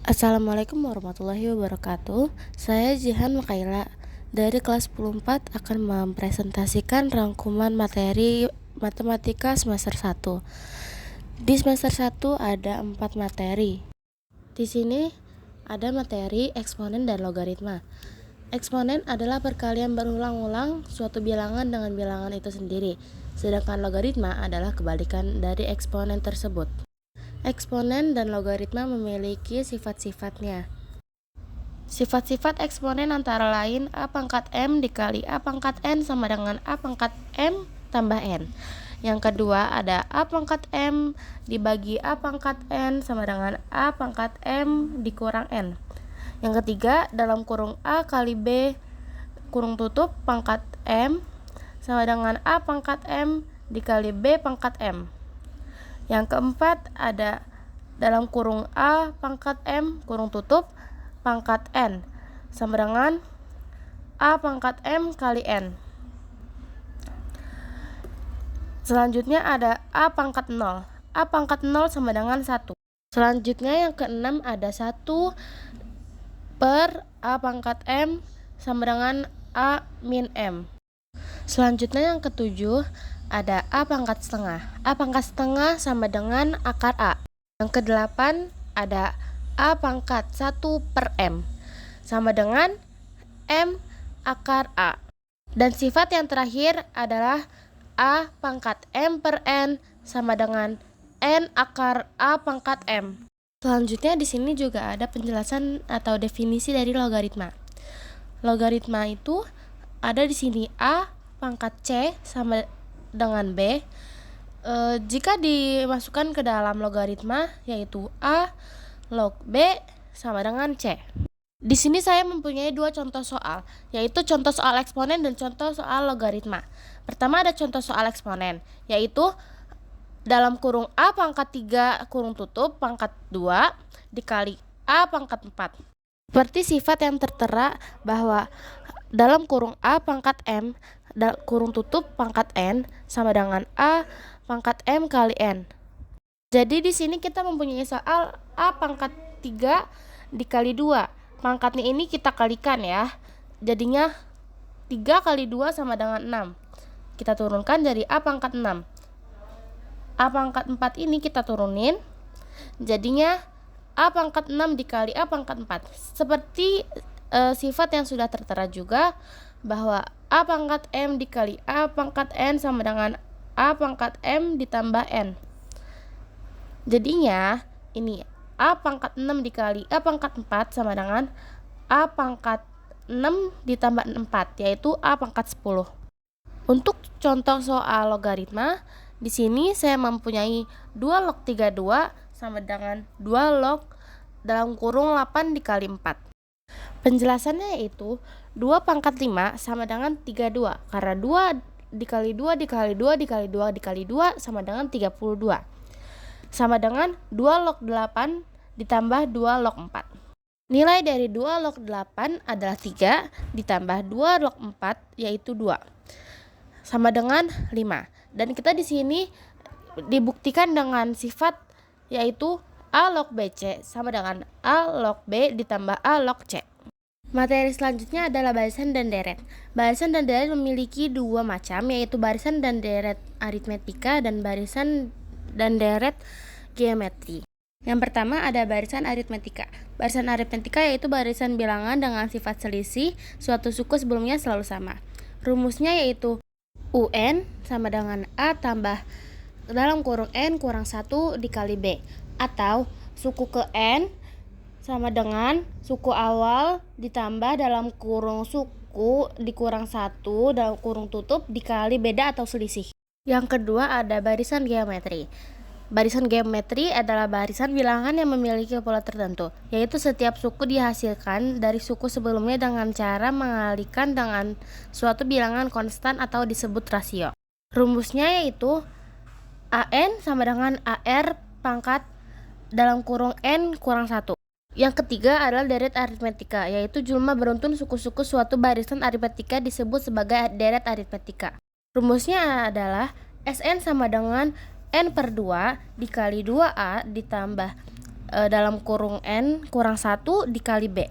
Assalamualaikum warahmatullahi wabarakatuh. Saya Jihan Makaila dari kelas 4 akan mempresentasikan rangkuman materi matematika semester 1. Di semester 1 ada 4 materi. Di sini ada materi eksponen dan logaritma. Eksponen adalah perkalian berulang-ulang suatu bilangan dengan bilangan itu sendiri, sedangkan logaritma adalah kebalikan dari eksponen tersebut. Eksponen dan logaritma memiliki sifat-sifatnya. Sifat-sifat eksponen antara lain A pangkat M dikali A pangkat N sama dengan A pangkat M tambah N. Yang kedua ada A pangkat M dibagi A pangkat N sama dengan A pangkat M dikurang N. Yang ketiga dalam kurung A kali B kurung tutup pangkat M sama dengan A pangkat M dikali B pangkat M. Yang keempat ada dalam kurung A pangkat M kurung tutup pangkat N sama dengan A pangkat M kali N. Selanjutnya ada A pangkat 0. A pangkat 0 sama dengan 1. Selanjutnya yang keenam ada 1 per A pangkat M sama dengan A min M. Selanjutnya yang ketujuh ada A pangkat setengah. A pangkat setengah sama dengan akar A. Yang kedelapan ada A pangkat 1 per M sama dengan M akar A. Dan sifat yang terakhir adalah A pangkat M per N sama dengan N akar A pangkat M. Selanjutnya di sini juga ada penjelasan atau definisi dari logaritma. Logaritma itu ada di sini A pangkat C sama dengan B. Jika dimasukkan ke dalam logaritma yaitu A log B sama dengan C. Di sini saya mempunyai dua contoh soal, yaitu contoh soal eksponen dan contoh soal logaritma. Pertama ada contoh soal eksponen, yaitu dalam kurung A pangkat 3 kurung tutup pangkat 2 dikali A pangkat 4. Seperti sifat yang tertera bahwa dalam kurung A pangkat M kurung tutup pangkat N sama dengan A pangkat M kali N. Jadi di sini kita mempunyai soal A pangkat 3 dikali 2. Pangkatnya ini kita kalikan ya. Jadinya 3 kali 2 sama dengan 6. Kita turunkan jadi A pangkat 6. A pangkat 4 ini kita turunin. Jadinya A pangkat 6 dikali A pangkat 4. Seperti sifat yang sudah tertera juga bahwa A pangkat M dikali A pangkat N sama dengan A pangkat M ditambah N. Jadinya ini A pangkat 6 dikali A pangkat 4 sama dengan A pangkat 6 ditambah 4, yaitu A pangkat 10. Untuk contoh soal logaritma, di sini saya mempunyai 2 log 32 sama dengan 2 log dalam kurung 8 dikali 4. Penjelasannya yaitu 2 pangkat 5 sama dengan 32, karena 2 dikali 2 dikali 2 dikali 2 dikali 2 sama dengan 32. Sama dengan 2 log 8 ditambah 2 log 4. Nilai dari 2 log 8 adalah 3 ditambah 2 log 4 yaitu 2. Sama dengan 5. Dan kita di sini dibuktikan dengan sifat yaitu A log BC sama dengan A log B ditambah A log C. Materi selanjutnya adalah barisan dan deret. Barisan dan deret memiliki dua macam, yaitu barisan dan deret aritmetika dan barisan dan deret geometri. Yang pertama ada barisan aritmetika. Barisan aritmetika yaitu barisan bilangan dengan sifat selisih suatu suku sebelumnya selalu sama. Rumusnya yaitu UN sama dengan A tambah dalam kurung N kurang 1 dikali B, atau suku ke N sama dengan suku awal ditambah dalam kurung suku dikurang 1 dalam kurung tutup dikali beda atau selisih. Yang kedua ada barisan geometri. Barisan geometri adalah barisan bilangan yang memiliki pola tertentu, yaitu setiap suku dihasilkan dari suku sebelumnya dengan cara mengalikan dengan suatu bilangan konstan atau disebut rasio. Rumusnya yaitu AN sama dengan AR pangkat dalam kurung N kurang 1. Yang ketiga adalah deret aritmetika, yaitu jumlah beruntun suku-suku suatu barisan aritmetika disebut sebagai deret aritmetika. Rumusnya adalah SN sama dengan N per 2 dikali 2A ditambah dalam kurung N kurang 1 dikali B.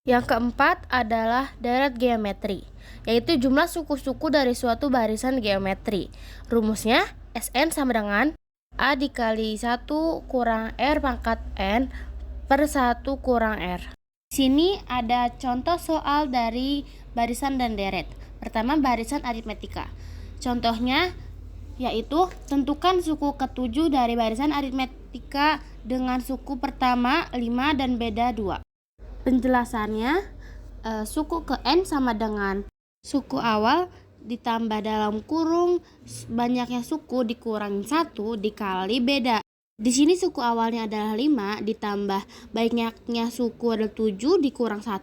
Yang keempat adalah deret geometri, yaitu jumlah suku-suku dari suatu barisan geometri. Rumusnya Sn sama dengan A dikali 1 kurang R pangkat N per 1 kurang R. Di sini ada contoh soal dari barisan dan deret. Pertama, barisan aritmetika. Contohnya yaitu tentukan suku ke-7 dari barisan aritmetika dengan suku pertama 5 dan beda 2. Penjelasannya, suku ke N sama dengan suku awal ditambah dalam kurung banyaknya suku dikurangin 1 dikali beda. Di sini suku awalnya adalah 5 ditambah banyaknya suku adalah 7 dikurang 1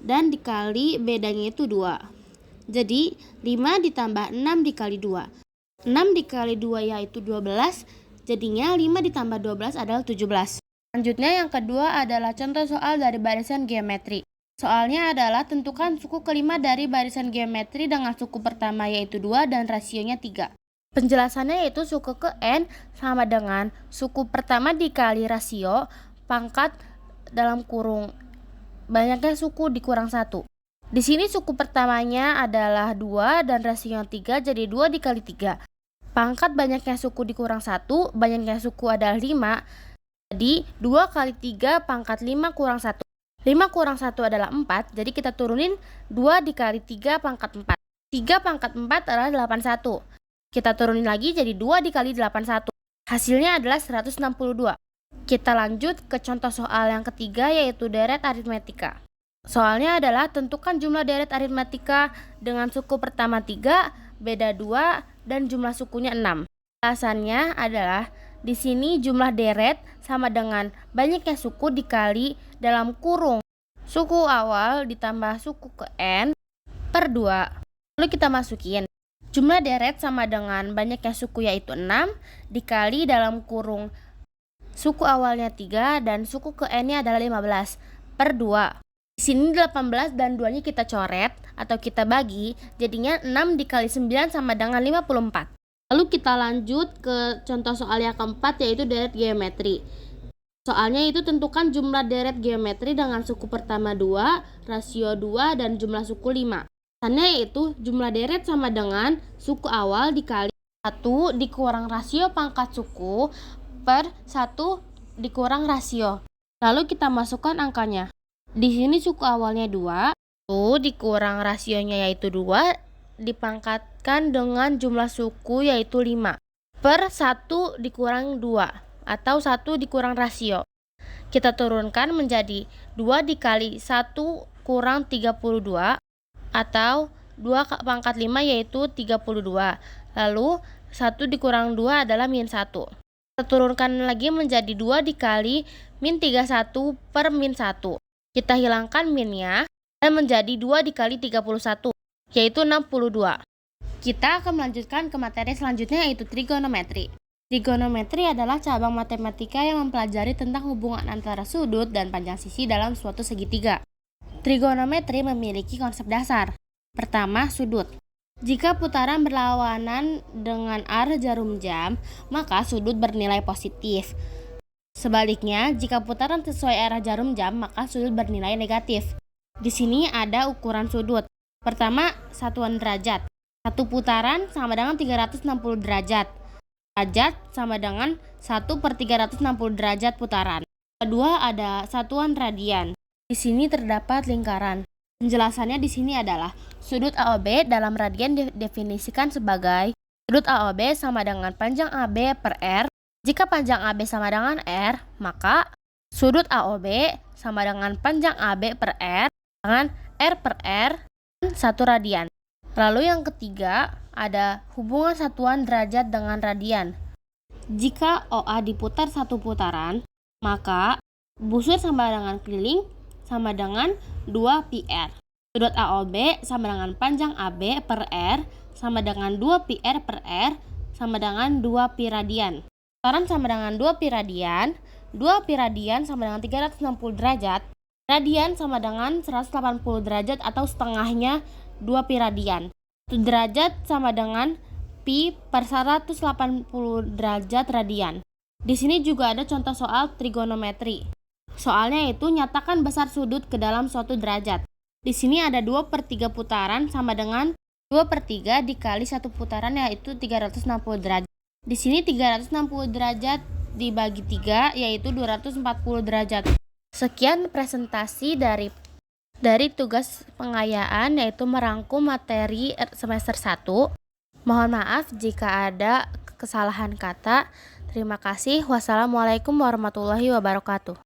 dan dikali bedanya itu 2. Jadi 5 ditambah 6 dikali 2. 6 dikali 2 yaitu 12, jadinya 5 ditambah 12 adalah 17. Selanjutnya yang kedua adalah contoh soal dari barisan geometri. Soalnya adalah tentukan suku kelima dari barisan geometri dengan suku pertama yaitu 2 dan rasionya 3. Penjelasannya yaitu suku ke N sama dengan suku pertama dikali rasio pangkat dalam kurung banyaknya suku dikurang 1. Di sini suku pertamanya adalah 2 dan rasionya 3, jadi 2 dikali 3. Pangkat banyaknya suku dikurang 1, banyaknya suku adalah 5, jadi 2 kali 3 pangkat 5 kurang 1. 5 kurang 1 adalah 4, jadi kita turunin 2 dikali 3 pangkat 4. 3 pangkat 4 adalah 81. Kita turunin lagi jadi 2 dikali 81. Hasilnya adalah 162. Kita lanjut ke contoh soal yang ketiga yaitu deret aritmetika. Soalnya adalah tentukan jumlah deret aritmetika dengan suku pertama 3, beda 2, dan jumlah sukunya 6. Alasannya adalah di sini jumlah deret sama dengan banyaknya suku dikali dalam kurung suku awal ditambah suku ke N per 2. Lalu kita masukin jumlah deret sama dengan banyaknya suku yaitu 6 dikali dalam kurung suku awalnya 3 dan suku ke N-nya adalah 15 per 2. Di sini 18 dan 2-nya kita coret atau kita bagi, jadinya 6 dikali 9 sama dengan 54. Lalu kita lanjut ke contoh soal yang keempat yaitu deret geometri. Soalnya itu tentukan jumlah deret geometri dengan suku pertama 2, rasio 2, dan jumlah suku 5. Alasannya yaitu jumlah deret sama dengan suku awal dikali 1 dikurang rasio pangkat suku per 1 dikurang rasio. Lalu kita masukkan angkanya. Di sini suku awalnya 2, 1 dikurang rasionya yaitu 2 dipangkatkan dengan jumlah suku yaitu 5 per 1 dikurang 2 atau 1 dikurang rasio. Kita turunkan menjadi 2 dikali 1 kurang 32 atau 2 pangkat 5 yaitu 32. Lalu 1 dikurang 2 adalah min 1. Kita turunkan lagi menjadi 2 dikali min 31 per min 1. Kita hilangkan minnya dan menjadi 2 dikali 31 yaitu 62. Kita akan melanjutkan ke materi selanjutnya yaitu trigonometri. Trigonometri adalah cabang matematika yang mempelajari tentang hubungan antara sudut dan panjang sisi dalam suatu segitiga. Trigonometri memiliki konsep dasar. Pertama, sudut. Jika putaran berlawanan dengan arah jarum jam, maka sudut bernilai positif. Sebaliknya, jika putaran sesuai arah jarum jam, maka sudut bernilai negatif. Di sini ada ukuran sudut. Pertama, satuan derajat. Satu putaran sama dengan 360 derajat. Derajat sama dengan 1 per 360 derajat putaran. Kedua, ada satuan radian. Di sini terdapat lingkaran. Penjelasannya di sini adalah sudut AOB dalam radian didefinisikan sebagai sudut AOB sama dengan panjang AB per R. Jika panjang AB sama dengan R, maka sudut AOB sama dengan panjang AB per R dengan R per R 1 radian. Lalu yang ketiga ada hubungan satuan derajat dengan radian. Jika OA diputar satu putaran, maka busur sama dengan keliling sama dengan 2 PR. Sudut AOB sama dengan panjang AB per R sama dengan 2 PR per R sama dengan 2 pi radian. Putaran sama dengan 2 pi radian, 2 pi radian sama dengan 360 derajat, radian sama dengan 180 derajat atau setengahnya 2 pi radian. 1 derajat sama dengan pi per 180 derajat radian. Di sini juga ada contoh soal trigonometri. Soalnya itu nyatakan besar sudut ke dalam suatu derajat. Di sini ada 2/3 putaran sama dengan 2/3 dikali satu putaran, yaitu 360 derajat. Di sini 360 derajat dibagi 3 yaitu 240 derajat. Sekian presentasi dari tugas pengayaan, yaitu merangkum materi semester 1. Mohon maaf jika ada kesalahan kata. Terima kasih. Wassalamualaikum warahmatullahi wabarakatuh.